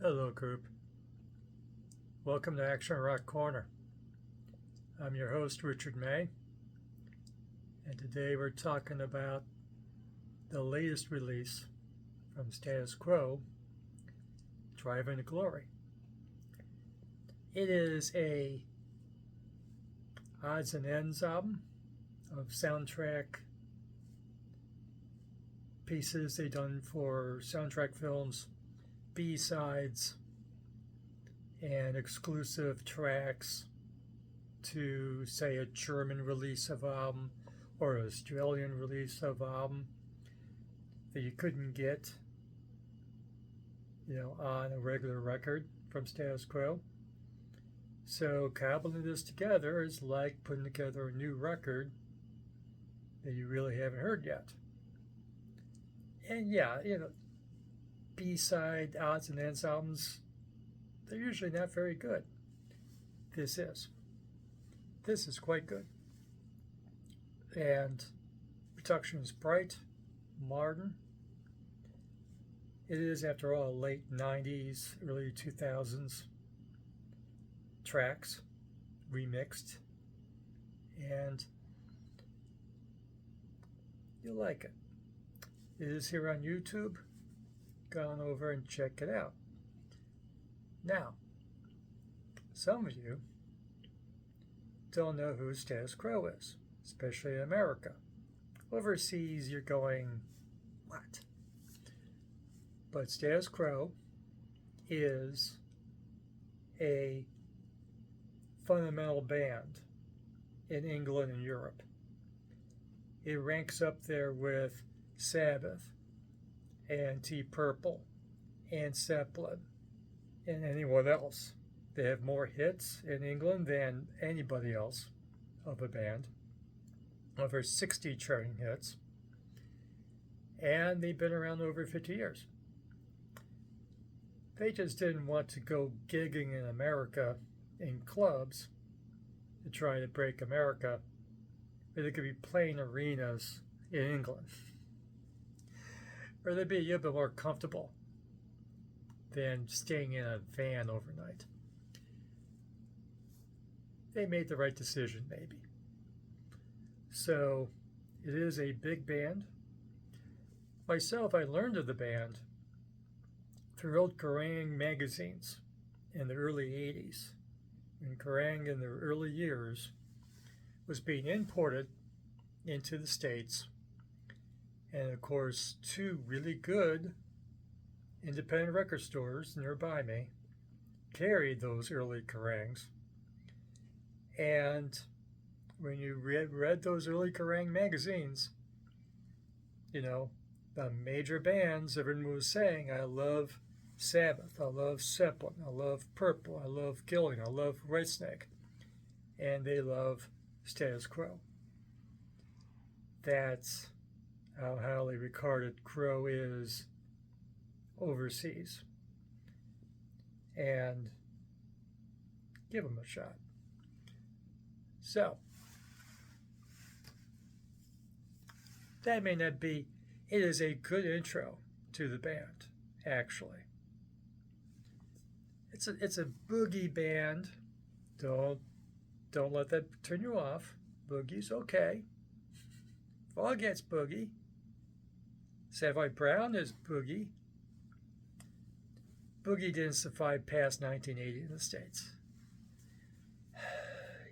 Hello, group. Welcome to Action Rock Corner. I'm your host, Richard May, and today we're talking about the latest release from Status Quo, Driving to Glory. It is a odds and ends album of soundtrack pieces they've done for soundtrack films, B-sides, and exclusive tracks to, say, a German release of album or an Australian release of album that you couldn't get, on a regular record from Status Quo. So cobbling this together is like putting together a new record that you really haven't heard yet. And yeah, B-side odds and ends albums, they're usually not very good. This is quite good. And production is bright, modern. It is, after all, late 90s, early 2000s tracks, remixed, and you'll like it. It is here on YouTube. Go on over and check it out. Now, some of you don't know who Status Quo is, especially in America. Overseas, you're going, what? But Status Quo is a fundamental band in England and Europe. It ranks up there with Sabbath and Deep Purple and Zeppelin and anyone else. They have more hits in England than anybody else of a band. Over 60 charting hits. And they've been around over 50 years. They just didn't want to go gigging in America in clubs to try to break America, but they could be playing arenas in England. Or they'd be a little bit more comfortable than staying in a van overnight. They made the right decision, maybe. So, it is a big band. Myself, I learned of the band through old Kerrang magazines in the early 80s, when Kerrang in their early years was being imported into the States. And of course, two really good independent record stores nearby me carried those early Kerrangs. And when you read those early Kerrang magazines, the major bands, everyone was saying, I love Sabbath, I love Zeppelin, I love Purple, I love Gillan, I love Whitesnake, and they love Status Quo. That's how highly regarded Quo is overseas. And give them a shot. So, that may not be, it is a good intro to the band, actually. It's a boogie band. Don't let that turn you off. Boogie's okay. Foghat's boogie. Savoy Brown is boogie. Boogie didn't survive past 1980 in the States.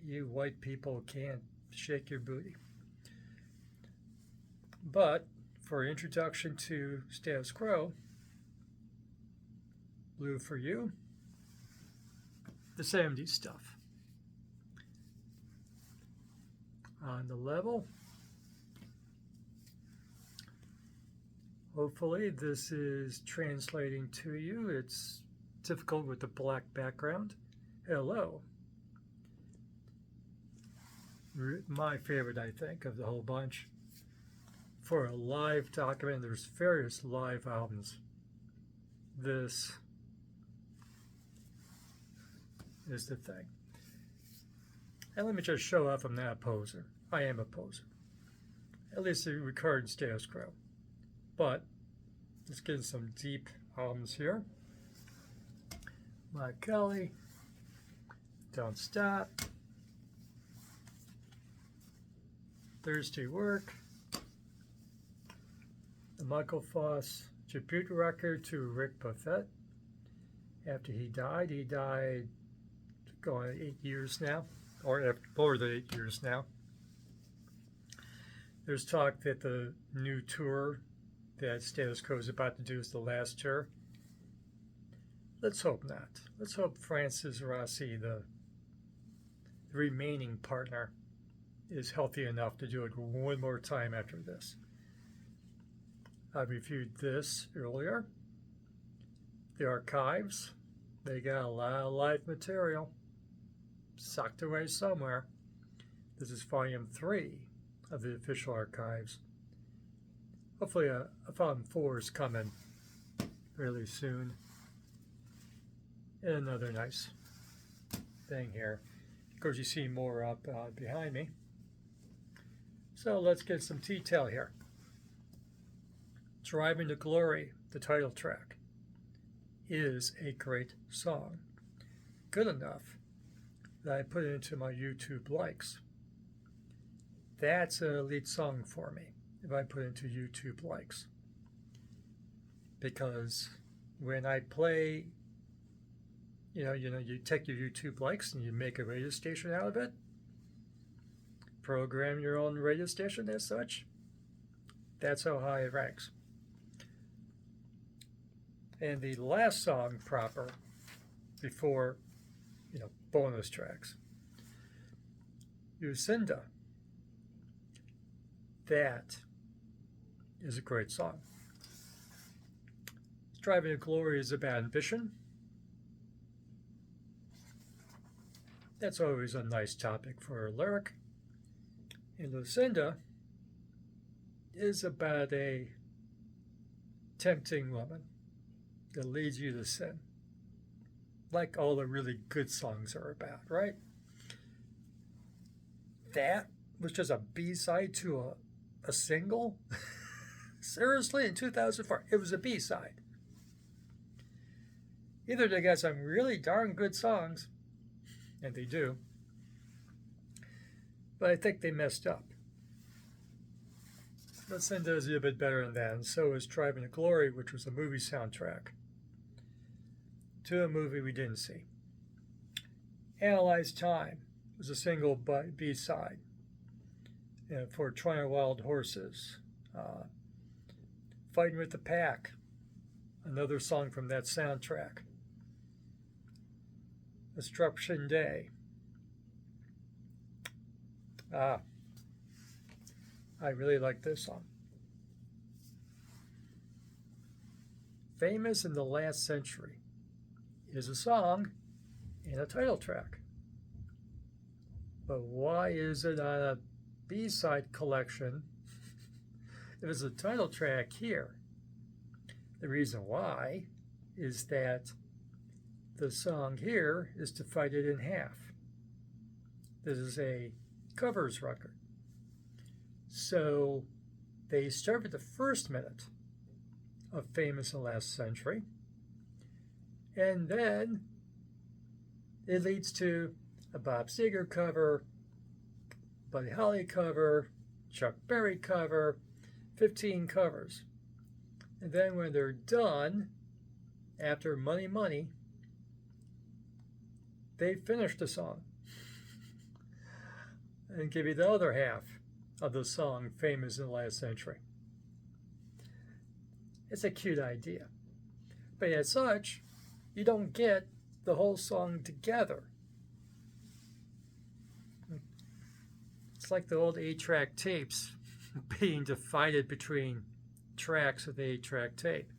You white people can't shake your booty. But for introduction to Status Quo, Blue for You, the 70s stuff. On the level, hopefully this is translating to you. It's difficult with the black background. Hello. My favorite, I think, of the whole bunch. For a live document, there's various live albums. This is the thing. And let me just show off I'm not a poser. I am a poser. At least the recorded Status Quo. But let's get some deep albums here. Mike Kelly, Don't Stop, Thirsty Work, the Michael Foss tribute record to Rick Buffett. After he died going 8 years now, or more than 8 years now. There's talk that the new tour that Status Quo is about to do is the last tour. Let's hope not. Let's hope Francis Rossi, the remaining partner, is healthy enough to do it one more time after this. I reviewed this earlier. The Archives, they got a lot of live material socked away somewhere. This is volume 3 of the official archives. Hopefully a volume 4 is coming really soon. And another nice thing here. Of course, you see more up behind me. So let's get some detail here. Driving to Glory, the title track, is a great song. Good enough that I put it into my YouTube likes. That's a lead song for me if I put it into YouTube likes. Because when I play, you take your YouTube likes and you make a radio station out of it, program your own radio station as such, that's how high it ranks. And the last song proper before, bonus tracks, Lucinda. That is a great song. Driving to Glory is about ambition. That's always a nice topic for a lyric. And Lucinda is about a tempting woman that leads you to sin. Like all the really good songs are about, right? That was just a B-side to a single? Seriously, in 2004, it was a B-side. Either they got some really darn good songs, and they do, but I think they messed up. Lucinda is a bit better than that, and so is Driving to Glory, which was a movie soundtrack to a movie we didn't see. Analyze Time was a single B-side for Trying Wild Horses. Fighting with the Pack, another song from that soundtrack. Destruction Day. I really like this song. Famous in the Last Century is a song and a title track. But why is it on a B-side collection if it's a title track here? The reason why is that the song here is To Fight It in Half. This is a covers record. So they start with the first minute of Famous in the Last Century, and then it leads to a Bob Seger cover, Buddy Holly cover, Chuck Berry cover, 15 covers. And then when they're done, after Money Money, they finish the song and give you the other half of the song Famous in the Last Century. It's a cute idea. But as such, you don't get the whole song together. It's like the old 8-track tapes being divided between tracks of the 8-track tape.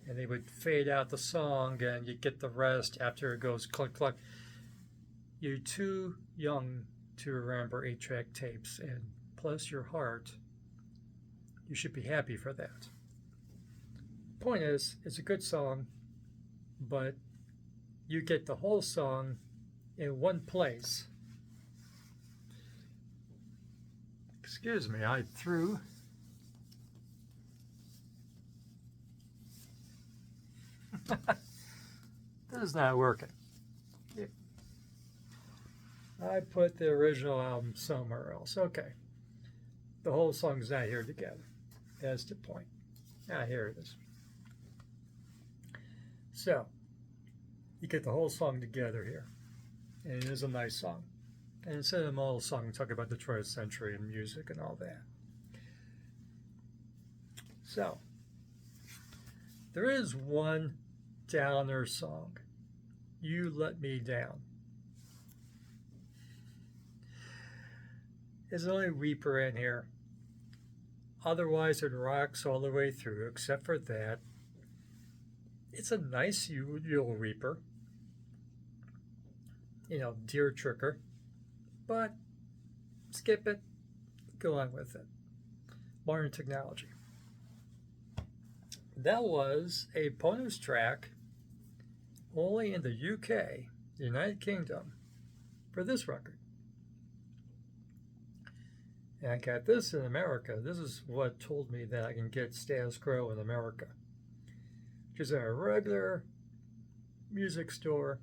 And they would fade out the song and you get the rest after it goes click, click. You're too young to remember 8-track tapes, and bless your heart, you should be happy for that. Point is, it's a good song, but you get the whole song in one place. Excuse me, I threw this is not working. I put the original album somewhere else. Okay. The whole song's not here together. That's the point. Ah, here it is. So, you get the whole song together here. And it is a nice song. And instead of a model song, we talk about the 20th century and music and all that. So, there is one downer song. You Let Me Down. There's only Reaper in here. Otherwise, it rocks all the way through, except for that. It's a nice Yule Reaper. You know, Deer Tricker. But skip it. Go on with it. Modern technology. That was a bonus track only in the UK, the United Kingdom, for this record. And I got this in America. This is what told me that I can get Status Quo in America, which is a regular music store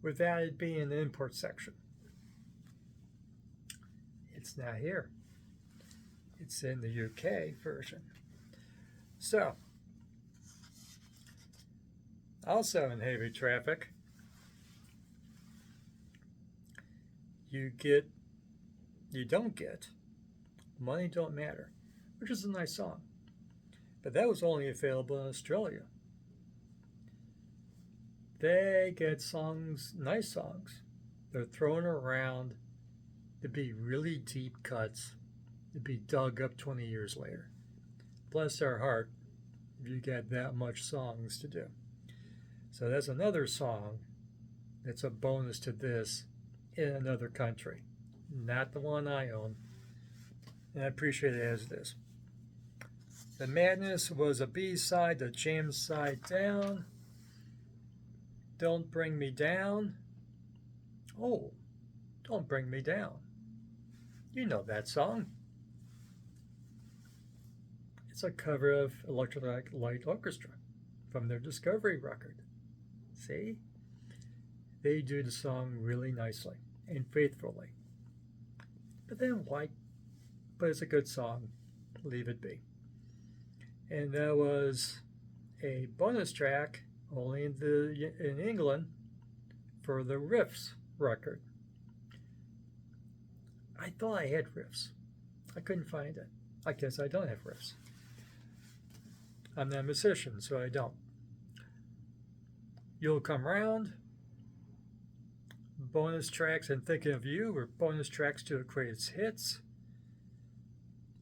without it being an import section. It's not here. It's in the UK version. So, also in heavy traffic, you don't get Money Don't Matter, which is a nice song. But that was only available in Australia. They get songs, nice songs. They're thrown around to be really deep cuts, to be dug up 20 years later. Bless their heart if you get that much songs to do. So that's another song that's a bonus to this in another country. Not the one I own. And I appreciate it as it is. The Madness was a B-side to James Side Down. Don't Bring Me Down. Oh, Don't Bring Me Down. You know that song. It's a cover of Electric Light Orchestra from their Discovery record. See? They do the song really nicely and faithfully. But then why? But it's a good song. Leave it be. And that was a bonus track only in England for the Riffs record. I thought I had riffs. I couldn't find it. I guess I don't have riffs. I'm not a musician, so I don't. You'll Come Round. Bonus tracks and Thinking of You were bonus tracks to a Greatest Hits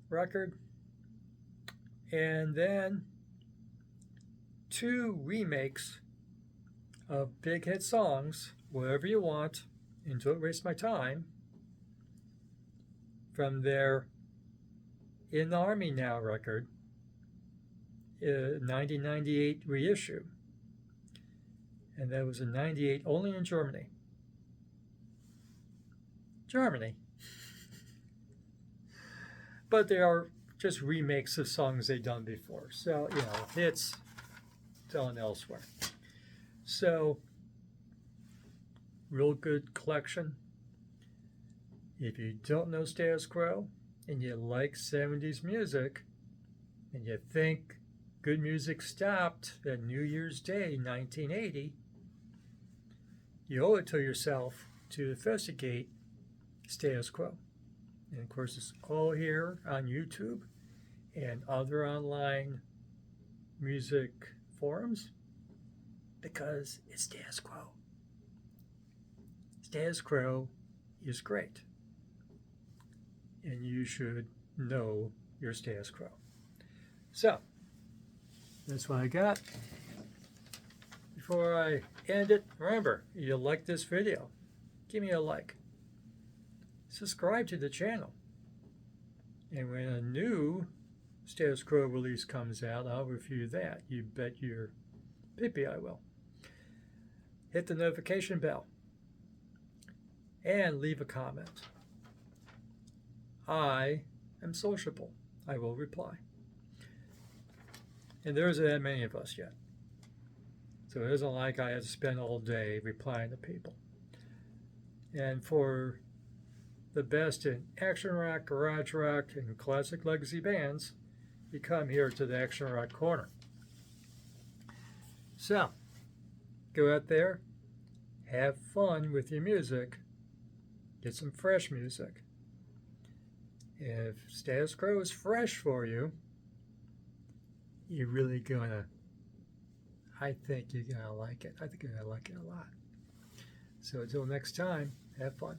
record. And then 2 remakes of big hit songs, Whatever You Want and Don't Waste My Time, from their In the Army Now record, 1998 reissue. And that was in 98 only in Germany. Germany. But they are just remakes of songs they've done before. So, you know, hits done elsewhere. So, real good collection. If you don't know Status Quo and you like 70s music and you think good music stopped at New Year's Day 1980, you owe it to yourself to investigate Status Quo. And of course, it's all here on YouTube and other online music forums because it's Status Quo. Status Quo is great. And you should know your Status Quo. So, that's what I got. Before I end it, remember, if you like this video, give me a like. Subscribe to the channel. And when a new Status Quo release comes out, I'll review that. You bet your pippy I will. Hit the notification bell. And leave a comment. I am sociable. I will reply. And there isn't that many of us yet. So it isn't like I had to spend all day replying to people. And for the best in action rock, garage rock, and classic legacy bands, you come here to the Action Rock Corner. So, go out there, have fun with your music, get some fresh music. If Status Quo is fresh for you, you're really gonna, I think you're gonna like it. I think you're gonna like it a lot. So until next time, have fun.